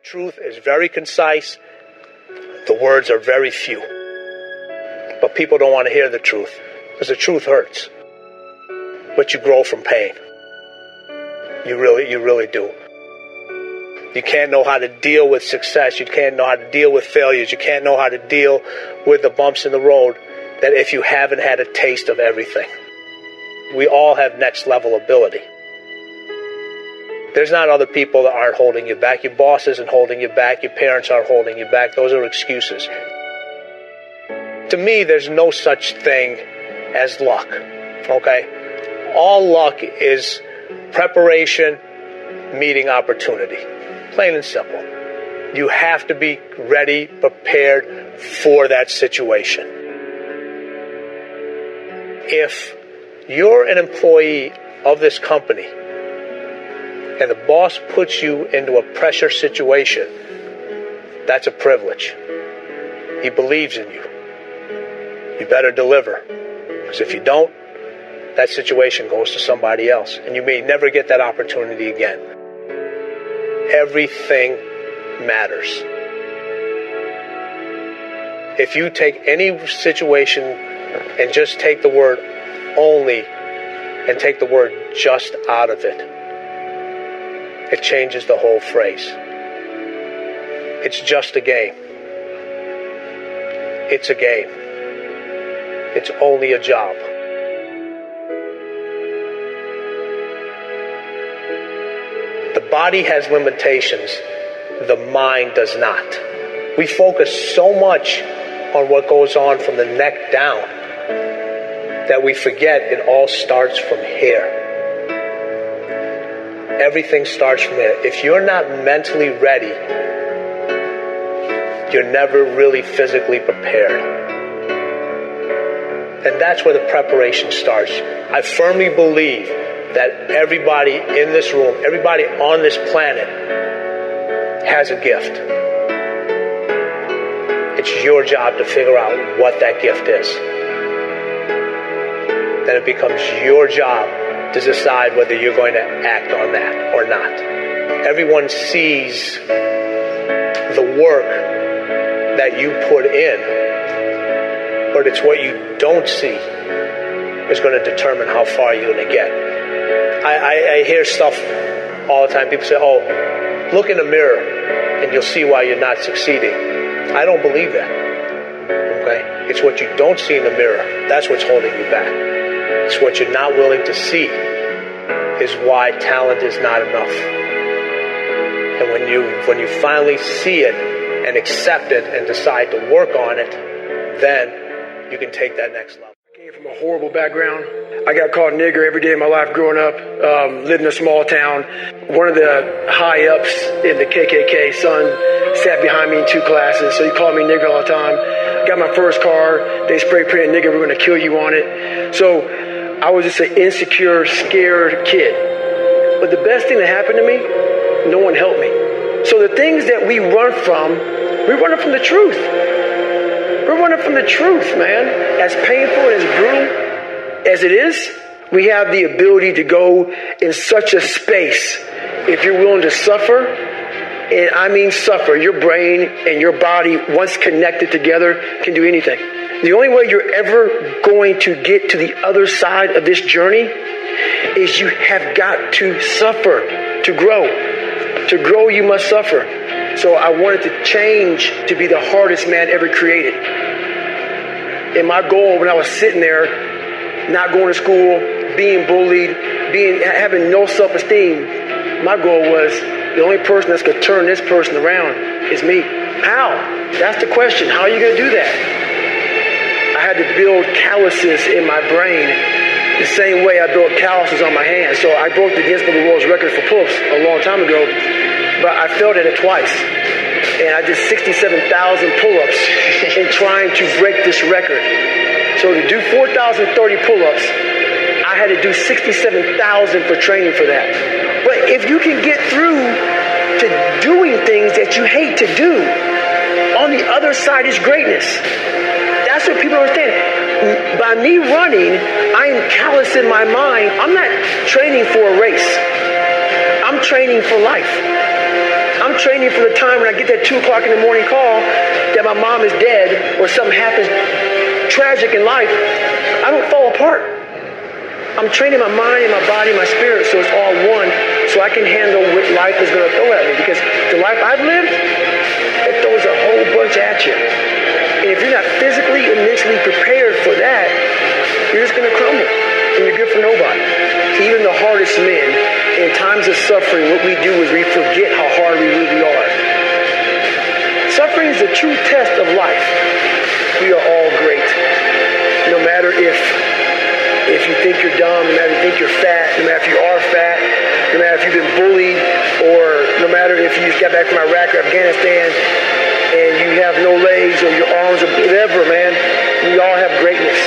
Truth is very concise. The words are very few. But people don't want to hear the truth because the truth hurts. But you grow from pain. You really do. You can't know how to deal with success. You can't know how to deal with failures. You can't know how to deal with the bumps in the road that if you haven't had a taste of everything. We all have next level ability. There's not other people that aren't holding you back. Your boss isn't holding you back. Your parents aren't holding you back. Those are excuses. To me, there's no such thing as luck. Okay? All luck is preparation meeting opportunity. Plain and simple. You have to be ready, prepared for that situation. If you're an employee of this company and the boss puts you into a pressure situation, that's a privilege. He believes in you. You better deliver. Because if you don't, that situation goes to somebody else. And you may never get that opportunity again. Everything matters. If you take any situation and just take the word only and take the word just out of it, it changes the whole phrase. It's just a game. It's a game. It's only a job. The body has limitations. The mind does not. We focus so much on what goes on from the neck down that we forget it all starts from here. Everything starts from here. If you're not mentally ready, you're never really physically prepared. And that's where the preparation starts. I firmly believe that everybody in this room, everybody on this planet has a gift. It's your job to figure out what that gift is. Then it becomes your job to decide whether you're going to act on that or not. Everyone sees the work that you put in, but it's what you don't see is going to determine how far you're going to get. I hear stuff all the time. People say, oh, look in the mirror and you'll see why you're not succeeding. I don't believe that. Okay? It's what you don't see in the mirror. That's what's holding you back. It's what you're not willing to see is why talent is not enough. And when you finally see it and accept it and decide to work on it, then you can take that next level. I came from a horrible background. I got called nigger every day of my life growing up, lived in a small town. One of the high-ups in the KKK, son, sat behind me in 2 classes, so he called me nigger all the time. Got my first car, they spray painted nigger, we're going to kill you on it. So I was just an insecure, scared kid. But the best thing that happened to me, no one helped me. So the things that we run from, we're running from the truth. We're running from the truth, man. As painful and as brutal as it is, we have the ability to go in such a space if you're willing to suffer. And I mean suffer. Your brain and your body, once connected together, can do anything. The only way you're ever going to get to the other side of this journey is you have got to suffer to grow. To grow, you must suffer. So I wanted to change to be the hardest man ever created. And my goal when I was sitting there, not going to school, being bullied, having no self-esteem, my goal was the only person that's going to turn this person around is me. How? That's the question. How are you going to do that? I had to build calluses in my brain the same way I built calluses on my hands. So I broke the Guinness Book of World Records for pull-ups a long time ago, but I failed at it twice. And I did 67,000 pull-ups in trying to break this record. So to do 4,030 pull-ups, I had to do 67,000 for training for that. But if you can get through to doing things that you hate to do, on the other side is greatness. That's what people understand. By me running, I am callous in my mind. I'm not training for a race. I'm training for life. I'm training for the time when I get that 2 o'clock in the morning call that my mom is dead or something happens tragic in life. I don't fall apart. I'm training my mind and my body and my spirit so it's all one, so I can handle what life is going to throw at me. Because the life I've lived, it throws a whole bunch at you. And if you're not physically and mentally prepared for that, you're just going to crumble. And you're good for nobody. Even the hardest men, in times of suffering, what we do is we forget how hard we really are. Suffering is the true test of life. We are all great. No matter if you think you're dumb, no matter if you think you're fat, no matter if you are fat, no matter if you've been bullied, or no matter if you just got back from Iraq or Afghanistan and you have no legs or your arms or whatever, man, we all have greatness.